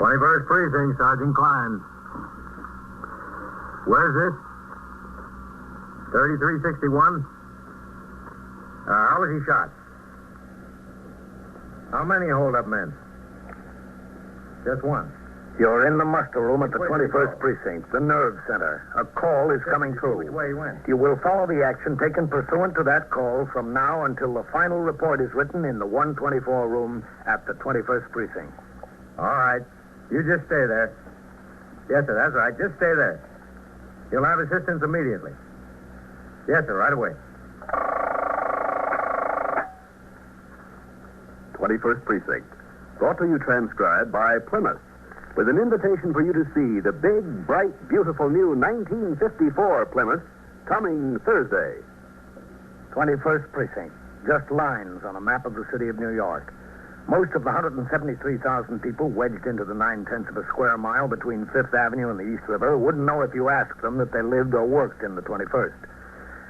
21st Precinct, Sergeant Klein. Where's this? 3361? How was he shot? How many hold-up men? Just one. You're in the muster room at the 21st Precinct, the nerve center. A call is coming through. Which way he went? You will follow the action taken pursuant to that call from now until the final report is written in the 124 room at the 21st Precinct. All right. You just stay there. Yes, sir, that's right. Just stay there. You'll have assistance immediately. Yes, sir, right away. 21st Precinct. Brought to you transcribed by Plymouth, with an invitation for you to see the big, bright, beautiful new 1954 Plymouth coming Thursday. 21st Precinct. Just lines on a map of the city of New York. Most of the 173,000 people wedged into the 9/10 of a square mile between 5th Avenue and the East River wouldn't know if you asked them that they lived or worked in the 21st.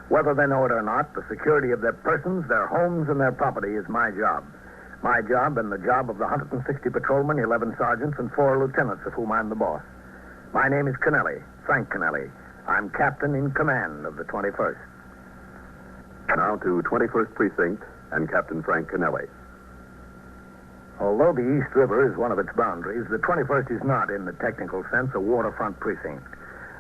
Whether they know it or not, the security of their persons, their homes, and their property is my job. My job and the job of the 160 patrolmen, 11 sergeants, and 4 lieutenants of whom I'm the boss. My name is Kennelly, Frank Kennelly. I'm captain in command of the 21st. Now to 21st Precinct and Captain Frank Kennelly. Although the East River is one of its boundaries, the 21st is not, in the technical sense, a waterfront precinct.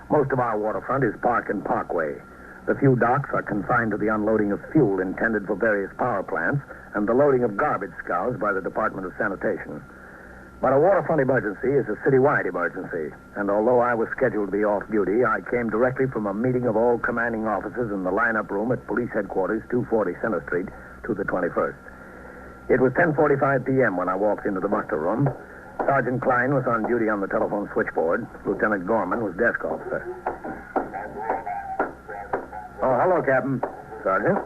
Most of our waterfront is park and parkway. The few docks are confined to the unloading of fuel intended for various power plants and the loading of garbage scows by the Department of Sanitation. But a waterfront emergency is a citywide emergency, and although I was scheduled to be off duty, I came directly from a meeting of all commanding officers in the lineup room at Police Headquarters, 240 Center Street, to the 21st. It was 10:45 p.m. when I walked into the muster room. Sergeant Klein was on duty on the telephone switchboard. Lieutenant Gorman was desk officer. Oh, hello, Captain. Sergeant.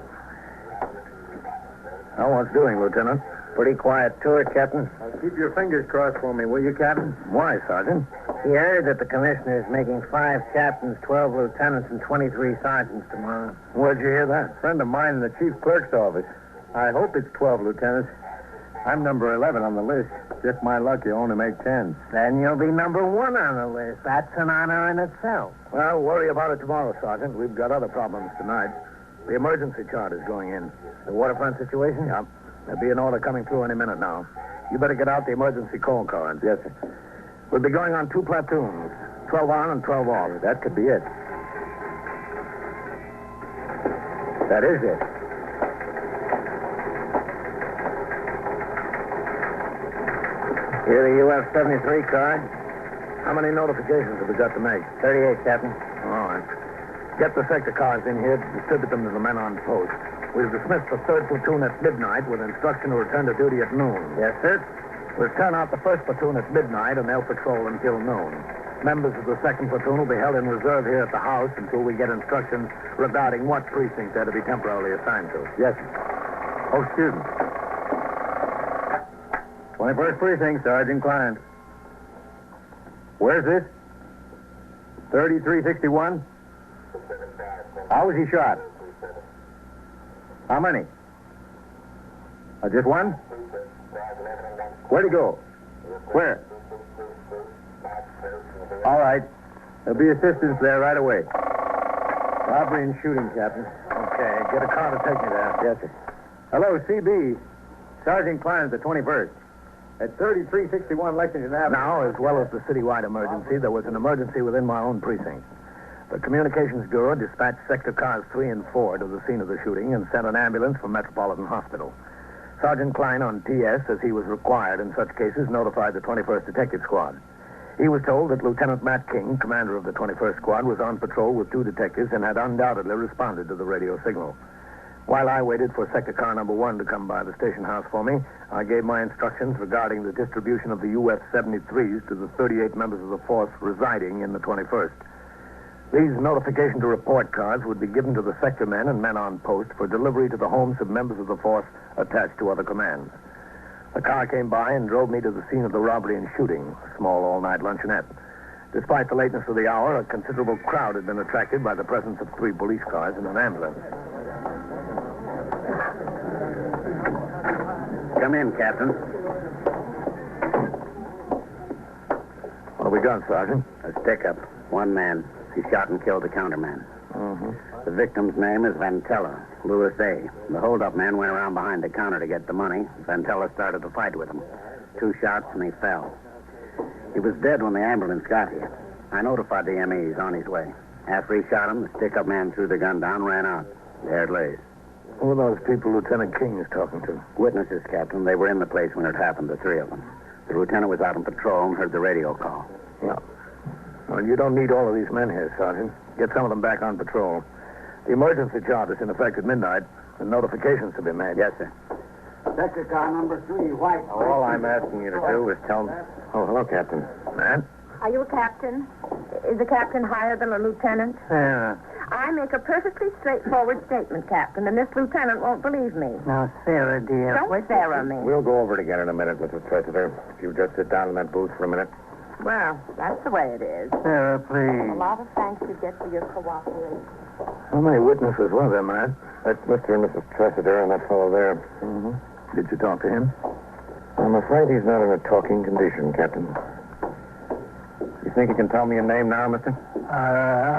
How was doing, Lieutenant? Pretty quiet tour, Captain. Keep your fingers crossed for me, will you, Captain? Why, Sergeant? He heard that the commissioner is making 5 captains, 12 lieutenants, and 23 sergeants tomorrow. Where'd you hear that? A friend of mine in the chief clerk's office. I hope it's 12 lieutenants. I'm number 11 on the list. Just my luck, you only make 10. Then you'll be number 1 on the list. That's an honor in itself. Well, worry about it tomorrow, Sergeant. We've got other problems tonight. The emergency chart is going in. The waterfront situation? Yeah. There'll be an order coming through any minute now. You better get out the emergency call cards. Yes, sir. We'll be going on 2 platoons, 12 on and 12 off. That could be it. That is it. Here, the UF-73 card. How many notifications have we got to make? 38, Captain. All right. Get the sector cars in here, distribute them to the men on post. We'll dismiss the 3rd platoon at midnight with instruction to return to duty at noon. Yes, sir. We'll turn out the 1st platoon at midnight, and they'll patrol until noon. Members of the 2nd platoon will be held in reserve here at the house until we get instructions regarding what precinct they're to be temporarily assigned to. Yes, sir. Oh, excuse me. 21st Precinct, Sergeant Klein. Where's this? 3361? How was he shot? How many? Just one? Where'd he go? Where? All right. There'll be assistance there right away. Robbery and shooting, Captain. Okay, get a car to take me there. Yes, sir. Hello, CB. Sergeant Klein at the 21st. At 3361 Lexington Avenue. Now, as well as the citywide emergency, there was an emergency within my own precinct. The Communications Bureau dispatched sector cars 3 and 4 to the scene of the shooting and sent an ambulance from Metropolitan Hospital. Sergeant Klein on TS, as he was required in such cases, notified the 21st Detective Squad. He was told that Lieutenant Matt King, commander of the 21st Squad, was on patrol with 2 detectives and had undoubtedly responded to the radio signal. While I waited for sector car number 1 to come by the station house for me, I gave my instructions regarding the distribution of the UF-73s to the 38 members of the force residing in the 21st. These notification to report cards would be given to the sector men and men on post for delivery to the homes of members of the force attached to other commands. The car came by and drove me to the scene of the robbery and shooting, a small all-night luncheonette. Despite the lateness of the hour, a considerable crowd had been attracted by the presence of 3 police cars and an ambulance. Come in, Captain. we got, Sergeant? A stick-up. One man. He shot and killed the counterman. Mm-hmm. The victim's name is Ventella, Louis A. The hold-up man went around behind the counter to get the money. Ventella started to fight with him. 2 shots and he fell. He was dead when the ambulance got here. I notified the ME. He's on his way. After he shot him, the stick-up man threw the gun down, ran out. There it lays. Who are those people Lieutenant King is talking to? Witnesses, Captain. They were in the place when it happened, the 3 of them. The lieutenant was out on patrol and heard the radio call. Yeah. Well, you don't need all of these men here, Sergeant. Get some of them back on patrol. The emergency chart is in effect at midnight, and notifications to be made. Yes, sir. Sector car number 3, white. All I'm asking you to do is tell me... Oh, hello, Captain. Man? Are you a captain? Is a captain higher than a lieutenant? Yeah. I make a perfectly straightforward statement, Captain, and this lieutenant won't believe me. Now, Sarah, dear. Don't Sarah me. We'll go over it again in a minute, Mrs. Tressiter. If you just sit down in that booth for a minute. Well, that's the way it is. Sarah, A please. lot of thanks you get for your cooperation. How many witnesses were there, Matt? That's Mr. and Mrs. Tressiter and that fellow there. Mm-hmm. Did you talk to him? I'm afraid he's not in a talking condition, Captain. You think you can tell me your name now, mister?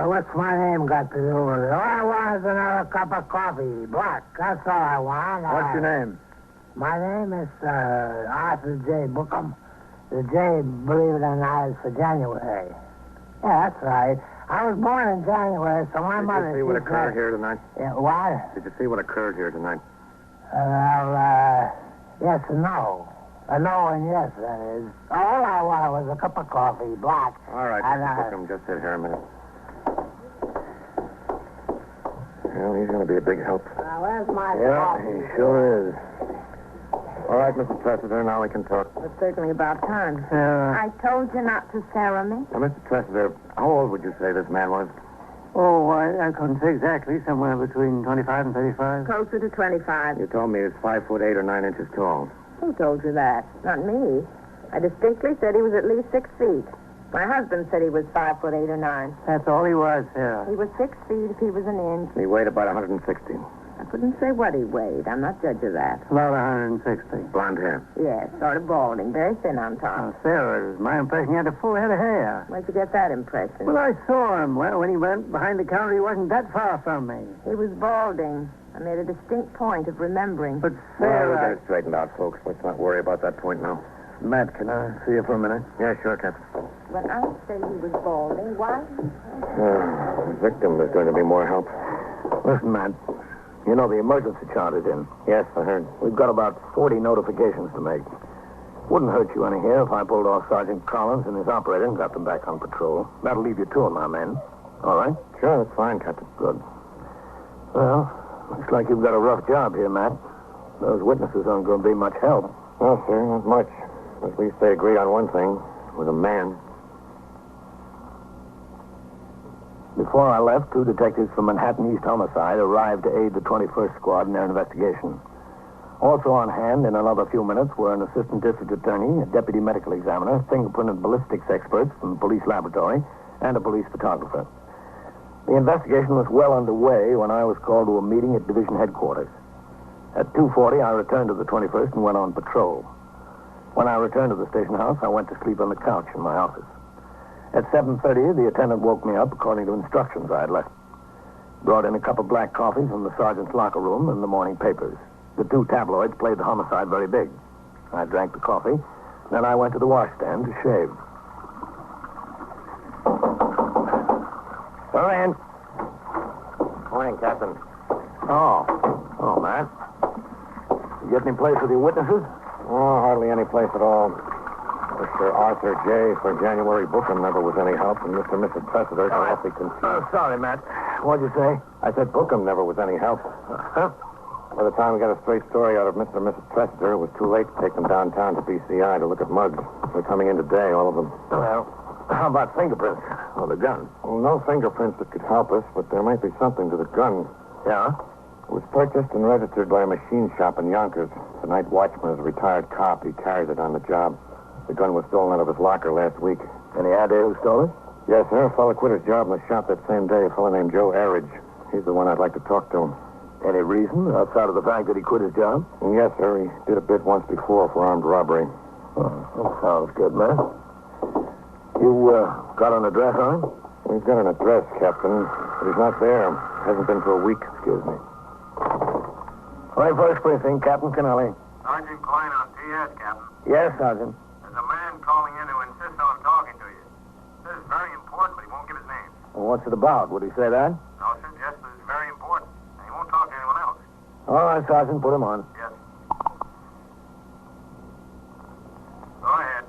What's my name got to do with it? All I want is another cup of coffee. Black. That's all I want. What's your name? My name is Arthur J. Bookham. The J, believe it or not, is for January. Yeah, that's right. I was born in January, so my mother... Did you see what she occurred said- here tonight? Yeah, what? Did you see what occurred here tonight? Yes and no. No and yes, that is. All I wanted was a cup of coffee, black. All right, And, Mr. Bookham, just sit here a minute. Well, he's going to be a big help. where's my Yeah, coffee? he sure is. All right, Mr. Tressiter, now we can talk. It's certainly about time. Sarah. I told you not to Sarah me. Now, Mr. Tressiter, how old would you say this man was? Oh, I couldn't say exactly. Somewhere between 25 and 35. Closer to 25. You told me he was 5'8" or 9 inches tall. Who told you that? Not me. I distinctly said he was at least 6 feet. My husband said he was 5'8" or 9. That's all he was, Sarah. He was 6 feet if he was an inch. He weighed about 160. I couldn't say what he weighed. I'm not judge of that. About 160. Blonde hair. Yes, sort of balding, very thin on top. Now, Sarah, it was my impression he had a full head of hair. Where'd you get that impression? Well, I saw him. Well, when he went behind the counter, he wasn't that far from me. He was balding. I made a distinct point of remembering. But Well, we'll Sarah... get it straightened out, folks. Let's not worry about that point now. Matt, can I see you for a minute? Yeah, sure, Captain. When I say he was balding, why? The victim, there's going to be more help. Listen, Matt. You know the emergency chart is in. Yes, I heard. We've got about 40 notifications to make. Wouldn't hurt you any here if I pulled off Sergeant Collins and his operator and got them back on patrol. That'll leave you 2 of my men. All right? Sure, that's fine, Captain. Good. Well, looks like you've got a rough job here, Matt. Those witnesses aren't going to be much help. No, sir, not much. At least they agreed on one thing. With a man. Before I left, 2 detectives from Manhattan East Homicide arrived to aid the 21st Squad in their investigation. Also on hand in another few minutes were an assistant district attorney, a deputy medical examiner, fingerprint and ballistics experts from the police laboratory, and a police photographer. The investigation was well underway when I was called to a meeting at division headquarters. At 2:40, I returned to the 21st and went on patrol. When I returned to the station house, I went to sleep on the couch in my office. At 7:30, the attendant woke me up according to instructions I had left. Brought in a cup of black coffee from the sergeant's locker room and the morning papers. The 2 tabloids played the homicide very big. I drank the coffee, then I went to the washstand to shave. Go in. Morning, Captain. Oh, Matt. You get any place with your witnesses? Oh, hardly any place at all. Mr. Arthur J. for January Bookham never was any help, and Mr. and Mrs. Tressiter are awfully confused. Sorry, Matt. What'd you say? I said Bookham never was any help. Huh? By the time we got a straight story out of Mr. and Mrs. Tressiter, it was too late to take them downtown to BCI to look at mugs. They're coming in today, all of them. Well, how about fingerprints on the gun? Well, no fingerprints that could help us, but there might be something to the gun. Yeah? It was purchased and registered by a machine shop in Yonkers. The night watchman is a retired cop. He carries it on the job. The gun was stolen out of his locker last week. Any idea who stole it? Yes, sir. A fellow quit his job in the shop that same day. A fellow named Joe Arridge. He's the one I'd like to talk to. Any reason outside of the fact that he quit his job? Yes, sir. He did a bit once before for armed robbery. Oh, that sounds good, man. You, got an address on him? We've got an address, Captain, but he's not there. Hasn't been for a week. Excuse me. 21st Precinct, Captain Kennelly. Sergeant Klein on TS, Captain. Yes, Sergeant. There's a man calling in who insists on talking to you. This is very important, but he won't give his name. Well, what's it about? Would he say that? I'll suggest that it's very important. And he won't talk to anyone else. All right, Sergeant, put him on. Yes. Go ahead.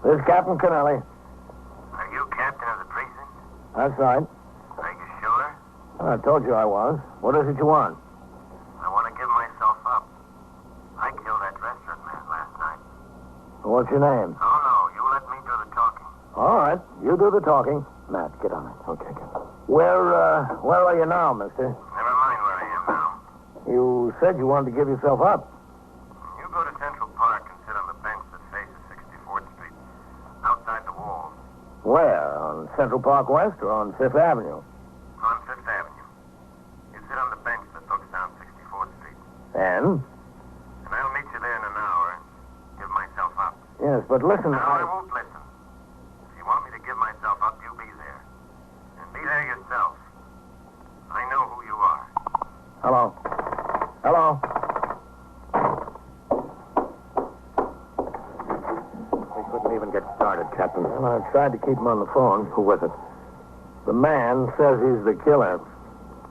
This is Captain Kennelly. Are you captain of the precinct? That's right. Are you sure? I told you I was. What is it you want? I want to give myself up. I killed that restaurant man last night. What's your name? Oh, no. You let me do the talking. All right, you do the talking. Matt, get on it. Okay, Captain. Where are you now, mister? Never mind where I am now. You said you wanted to give yourself up. You go to Central Park and sit on the bench that faces 64th Street, outside the walls, Where? On Central Park West or on Fifth Avenue? on Fifth Avenue. You sit on the bench that looks down 64th Street. And? And I'll meet you there in an hour. Give myself up. Yes, but listen, No, I won't listen. If you want me to give myself up, you be there. And be there yourself. I know who you are. Hello. Hello. We couldn't even get started, Captain. Well, I tried to keep him on the phone. Who was it? The man says he's the killer.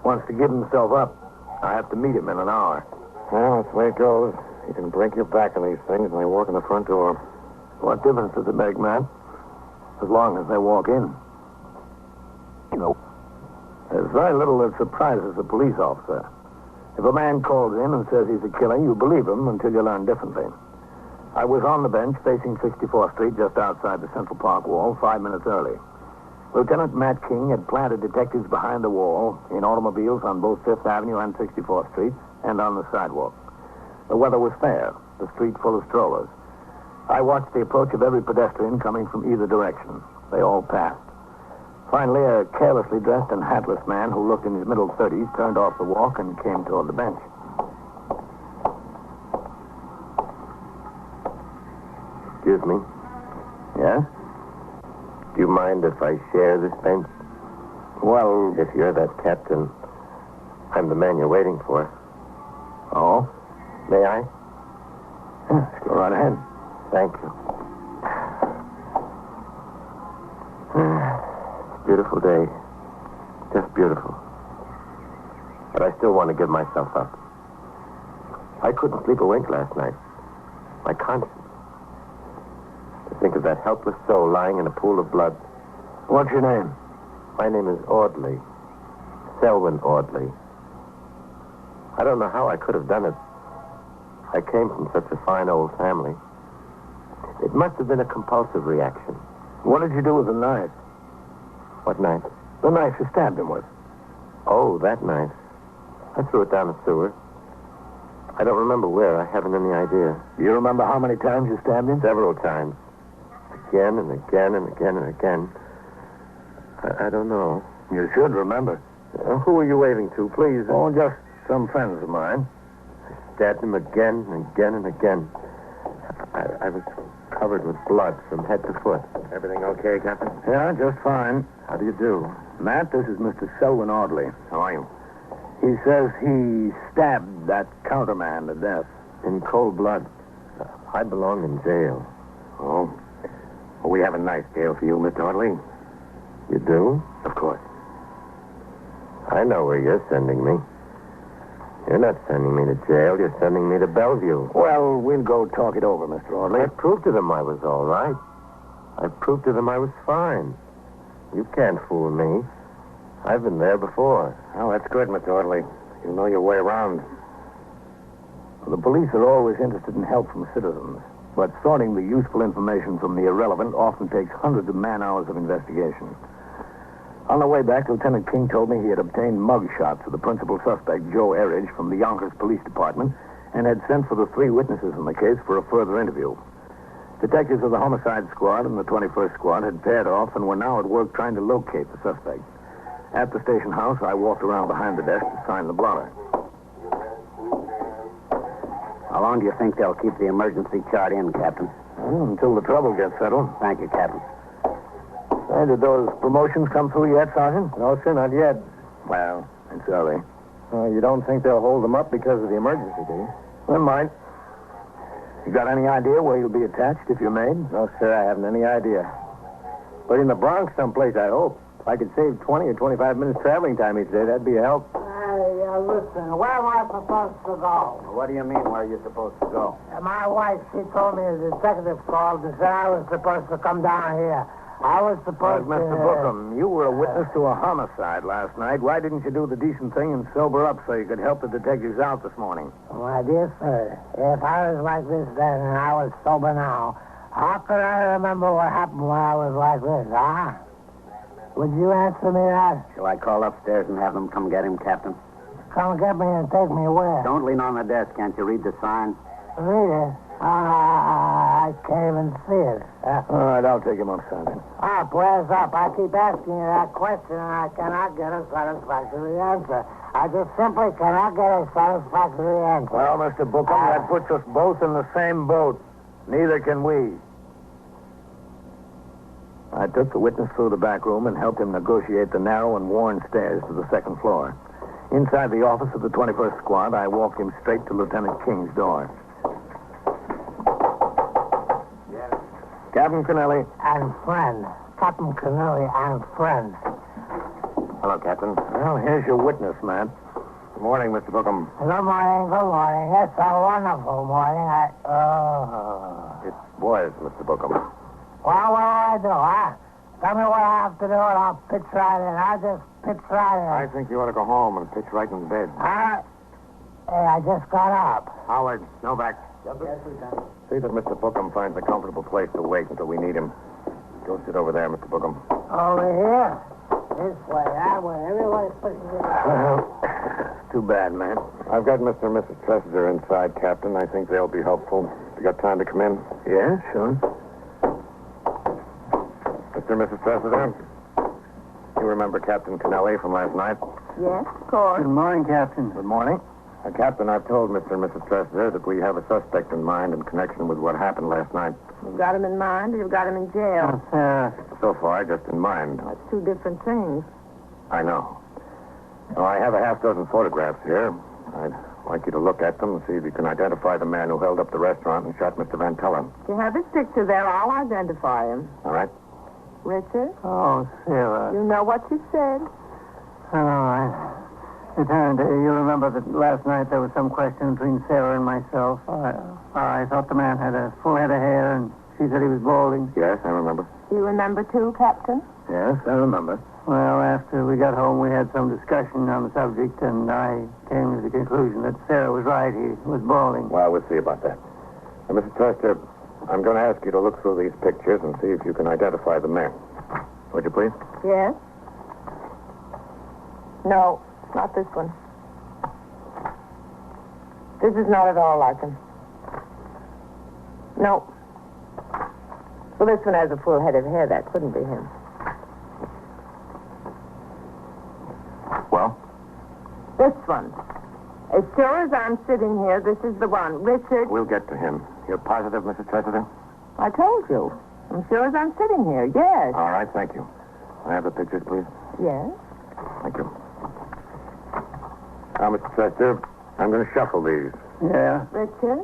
Wants to give himself up. I have to meet him in an hour. Well, that's the way it goes. You can break your back on these things and they walk in the front door. What difference does it make, Matt? As long as they walk in. You know, there's very little that surprises a police officer. If a man calls in and says he's a killer, you believe him until you learn differently. I was on the bench facing 64th Street just outside the Central Park wall 5 minutes early. Lieutenant Matt King had planted detectives behind the wall in automobiles on both 5th Avenue and 64th Street and on the sidewalk. The weather was fair, the street full of strollers. I watched the approach of every pedestrian coming from either direction. They all passed. Finally, a carelessly dressed and hatless man who looked in his middle 30s turned off the walk and came toward the bench. Excuse me. Yes? Do you mind if I share this bench? Well, If you're that captain, I'm the man you're waiting for. oh? May I? Yes, go right ahead. Thank you. Beautiful day. Just beautiful. But I still want to give myself up. I couldn't sleep a wink last night. My conscience. To think of that helpless soul lying in a pool of blood. What's your name? My name is Audley. Selwyn Audley. I don't know how I could have done it. I came from such a fine old family. It must have been a compulsive reaction. What did you do with the knife? What knife? The knife you stabbed him with. Oh, that knife. I threw it down the sewer. I don't remember where. I haven't any idea. Do you remember how many times you stabbed him? Several times. Again and again and again and again. I don't know. You should remember. Who are you waving to, please? Oh, just some friends of mine. Stabbed him again and again and again. I was covered with blood from head to foot. Everything okay, Captain? Yeah, just fine. How do you do? Matt, this is Mr. Selwyn Audley. How are you? He says he stabbed that counterman to death. In cold blood. I belong in jail. Oh? Well, we have a nice jail for you, Mr. Audley. You do? Of course. I know where you're sending me. You're not sending me to jail. You're sending me to Bellevue. Well, we'll go talk it over, Mr. Audley. I proved to them I was all right. I proved to them I was fine. You can't fool me. I've been there before. Oh, that's good, Mr. Audley. You know your way around. The police are always interested in help from citizens, but sorting the useful information from the irrelevant often takes hundreds of man-hours of investigation. On the way back, Lieutenant King told me he had obtained mug shots of the principal suspect, Joe Erridge, from the Yonkers Police Department and had sent for the 3 witnesses in the case for a further interview. Detectives of the Homicide Squad and the 21st Squad had paired off and were now at work trying to locate the suspect. At the station house, I walked around behind the desk to sign the blotter. How long do you think they'll keep the emergency chart in, Captain? Well, until the trouble gets settled. Thank you, Captain. Did those promotions come through yet, Sergeant? No, sir, not yet. Well, it's early. You don't think they'll hold them up because of the emergency, do you? They might. You got any idea where you'll be attached if you're made? No, sir, I haven't any idea. But in the Bronx someplace, I hope. If I could save 20 or 25 minutes traveling time each day, that'd be a help. Listen, where am I supposed to go? What do you mean, where are you supposed to go? My wife, she told me the detective called and said I was supposed to come down here. I was supposed to... Mr. Bookham, you were a witness to a homicide last night. Why didn't you do the decent thing and sober up so you could help the detectives out this morning? My dear sir, if I was like this then and I was sober now, how could I remember what happened when I was like this, huh? Would you answer me that? Shall I call upstairs and have them come get him, Captain? Come get me and take me where? Don't lean on the desk. Can't you read the sign? Read it? I can't even see it. All right, I'll take him up, Sergeant. Up, where's up? I keep asking you that question and I cannot get a satisfactory answer. I just simply cannot get a satisfactory answer. Well, Mr. Bookham, that puts us both in the same boat. Neither can we. I took the witness through the back room and helped him negotiate the narrow and worn stairs to the second floor. Inside the office of the 21st Squad, I walked him straight to Lieutenant King's door. Yes. Captain Kennelly. And friend. Captain Kennelly and friend. Hello, Captain. Well, here's your witness, man. Good morning, Mr. Bookham. Good morning, good morning. It's a wonderful morning. It was, Mr. Bookham. Well, what do I do, huh? Tell me what I have to do and I'll pitch right in. I'll just pitch right in. I think you ought to go home and pitch right in bed. Hey, I just got up. Howard, Novak. Yes, Lieutenant. See that Mr. Bookham finds a comfortable place to wait until we need him. Go sit over there, Mr. Bookham. Over here? This way, that way. Everybody's pushing it. Well, too bad, man. I've got Mr. and Mrs. Tressiter inside, Captain. I think they'll be helpful. You got time to come in? Yeah, sure. Mr. and Mrs. Tressiter, you remember Captain Kennelly from last night? Yes, of course. Good morning, Captain. Good morning. Captain, I've told Mr. and Mrs. Tressiter that we have a suspect in mind in connection with what happened last night. You've got him in mind or you've got him in jail? So far, just in mind. That's two different things. I know. Well, I have a half dozen photographs here. I'd like you to look at them and see if you can identify the man who held up the restaurant and shot Mr. Vantella. If you have his picture there, I'll identify him. All right? Richard, Oh, Sarah. you know what you said. All right. Lieutenant, you remember that last night there was some question between Sarah and myself. I thought the man had a full head of hair, and she said he was balding. Yes, I remember. You remember too, Captain? Yes, I remember. Well, after we got home, we had some discussion on the subject, and I came to the conclusion that Sarah was right. He was balding. Well, we'll see about that. Now, Mrs. Tressiter, I'm going to ask you to look through these pictures and see if you can identify the man. Would you please? Yes. No, not this one. This is not at all like him. No. Well, this one has a full head of hair. That couldn't be him. Well? This one. As sure as I'm sitting here, this is the one. Richard. We'll get to him. You're positive, Mrs. Tressiter? I told you. I'm sure as I'm sitting here, yes. All right, thank you. I have the pictures, please. Yes. Thank you. Now, Mr. Tressiter, I'm going to shuffle these. Yeah. Richard,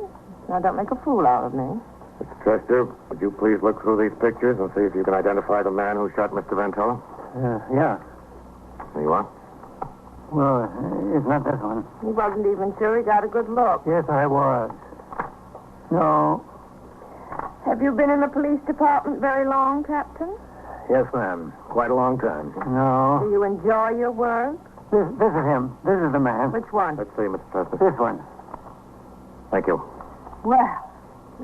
now don't make a fool out of me. Mr. Tressiter, would you please look through these pictures and see if you can identify the man who shot Mr. Vantella? Yeah. There you are. Well, it's not this one. He wasn't even sure he got a good look. Yes, I was. No. Have you been in the police department very long, Captain? Yes, ma'am. Quite a long time. No. Do you enjoy your work? This is him. This is the man. Which one? Let's see, Mr. Tressiter. This one. Thank you. Well,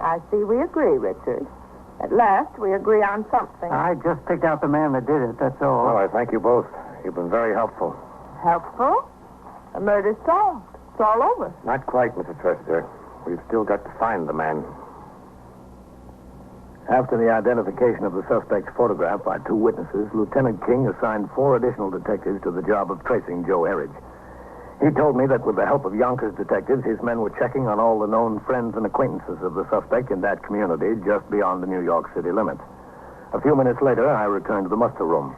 I see we agree, Richard. At last, we agree on something. I just picked out the man that did it, that's all. Well, I thank you both. You've been very helpful. Helpful? A murder's solved. It's all over. Not quite, Mr. Tressiter. We've still got to find the man. After the identification of the suspect's photograph by two witnesses, Lieutenant King assigned 4 additional detectives to the job of tracing Joe Erridge. He told me that with the help of Yonkers detectives, his men were checking on all the known friends and acquaintances of the suspect in that community just beyond the New York City limits. A few minutes later, I returned to the muster room.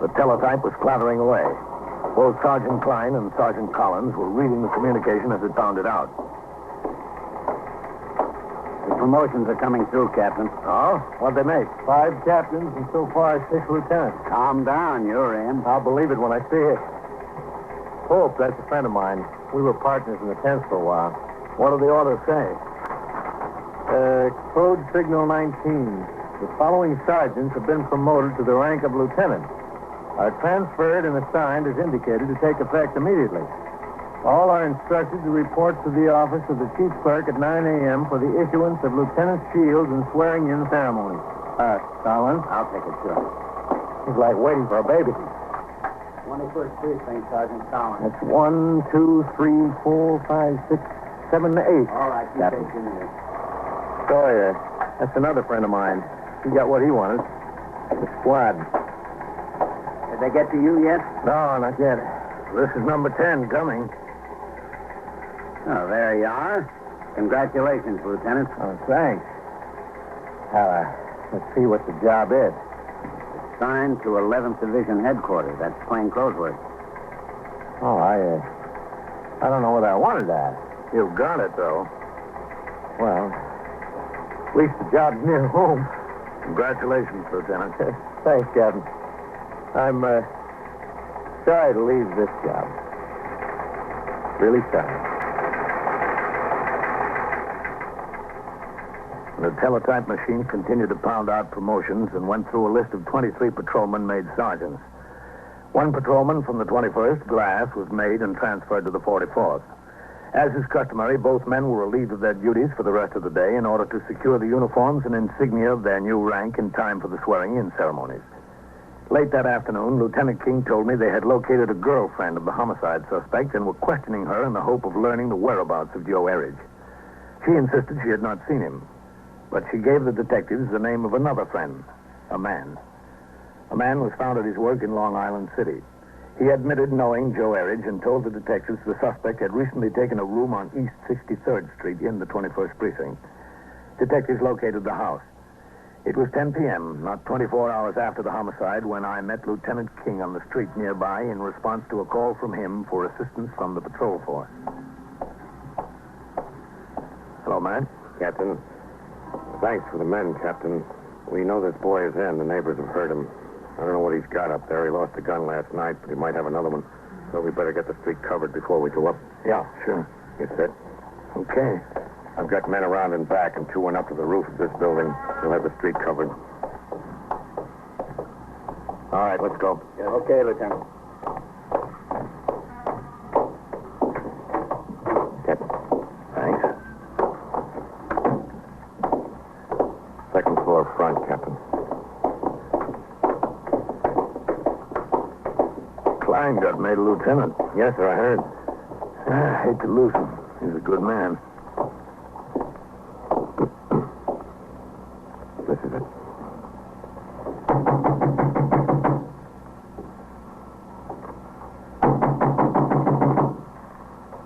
The teletype was clattering away. Both Sergeant Klein and Sergeant Collins were reading the communication as it pounded out. The promotions are coming through, Captain. Oh? What'd they make? 5 captains and so far 6 lieutenants. Calm down, you're in. I'll believe it when I see it. Pope, that's a friend of mine. We were partners in the 10th for a while. What do the orders say? Code Signal 19. The following sergeants have been promoted to the rank of lieutenant. Are transferred and assigned as indicated to take effect immediately. All are instructed to report to the office of the chief clerk at 9 a.m. for the issuance of lieutenant's shields and swearing-in ceremonies. Collins? I'll take it, sure. He's like waiting for a baby. 21st Precinct, Sergeant Collins. That's 1, 2, 3, 4, 5, 6, 7, 8. All right, you Captain. take your news. Sawyer. That's another friend of mine. He got what he wanted. The squad. Did they get to you yet? No, not yet. This is number 10 coming. Oh, there you are. Congratulations, Lieutenant. Oh, thanks. Let's see what the job is. Signed to 11th Division Headquarters. That's plain clothes work. Oh, I don't know whether I wanted that. You got it, though. Well, at least the job's near home. Congratulations, Lieutenant. Thanks, Captain. I'm, sorry to leave this job. Really sorry. The teletype machine continued to pound out promotions and went through a list of 23 patrolmen made sergeants. 1 patrolman from the 21st, Glass, was made and transferred to the 44th. As is customary, both men were relieved of their duties for the rest of the day in order to secure the uniforms and insignia of their new rank in time for the swearing-in ceremonies. Late that afternoon, Lieutenant King told me they had located a girlfriend of the homicide suspect and were questioning her in the hope of learning the whereabouts of Joe Erridge. She insisted she had not seen him, but she gave the detectives the name of another friend, a man. A man was found at his work in Long Island City. He admitted knowing Joe Erridge and told the detectives the suspect had recently taken a room on East 63rd Street in the 21st Precinct. Detectives located the house. It was 10 p.m., not 24 hours after the homicide, when I met Lieutenant King on the street nearby in response to a call from him for assistance from the patrol force. Hello, man. Captain, thanks for the men, Captain. We know this boy is in. The neighbors have heard him. I don't know what he's got up there. He lost a gun last night, but he might have another one. So we better get the street covered before we go up. Yeah, sure. Get set. Okay. I've got men around and back, and 2 went up to the roof of this building. They'll have the street covered. All right, let's go. Yeah, okay, Lieutenant. Captain. Thanks. 2nd floor front, Captain. Klein got made a lieutenant. Yes, sir, I heard. I hate to lose him. He's a good man. This is it.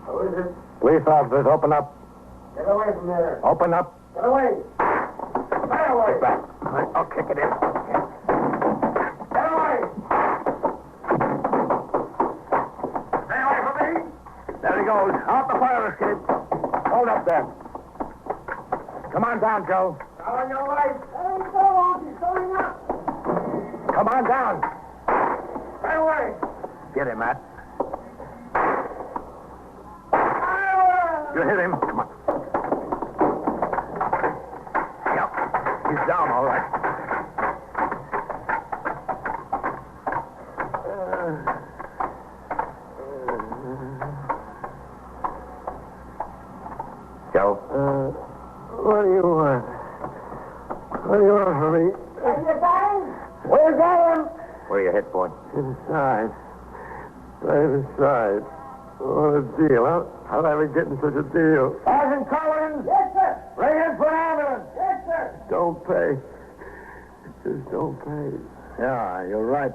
Who is it? Police officers, open up. Get away from there. Open up. Get away. Get away. Back. I'll kick it in. Get away. Stay away from me. There he goes. Out the fire escape. Hold up there. Come on down, Joe. Out on your way. Let him go. He's going up. Come on down. Stay away. Get him, Matt. Stay away. You hit him. Come on. Yep. He's down, all right. Joe? What do you want? What do you want from me? Have you got him? Where's that? Where are you hit, boy? Inside. Right inside. What a deal. How'd I ever get in such a deal? Sergeant Collins! Yes, sir. Bring in for an ambulance! Yes, sir. Don't pay. Just don't pay. Yeah, you're right.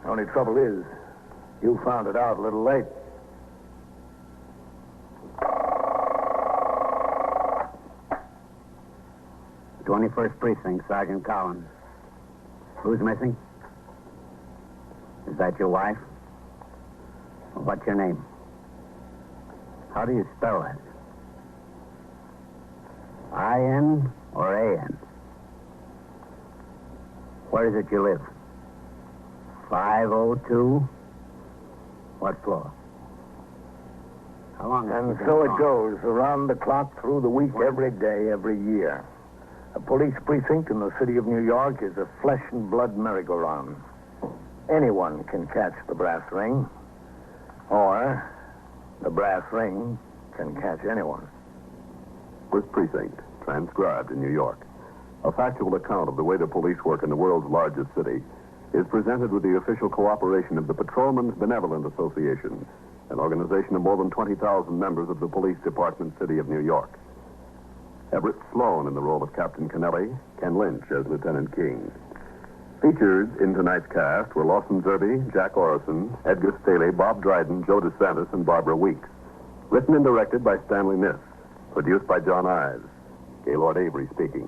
The only trouble is, you found it out a little late. The 21st Precinct, Sergeant Collins. Who's missing? Is that your wife? What's your name? How do you spell that? I-N or A-N? Where is it you live? 502? What floor? How long has And she been so it gone? goes, around the clock, through the week, every day, every year. A police precinct in the city of New York is a flesh and blood merry-go-round. Anyone can catch the brass ring, or the brass ring can catch anyone. First Precinct, transcribed in New York. A factual account of the way the police work in the world's largest city is presented with the official cooperation of the Patrolmen's Benevolent Association, an organization of more than 20,000 members of the Police Department, City of New York. Everett Sloan in the role of Captain Kennelly, Ken Lynch as Lieutenant King. Featured in tonight's cast were Lawson Zerby, Jack Orison, Edgar Staley, Bob Dryden, Joe DeSantis, and Barbara Weeks. Written and directed by Stanley Niss. Produced by John Ives. Gaylord Avery speaking.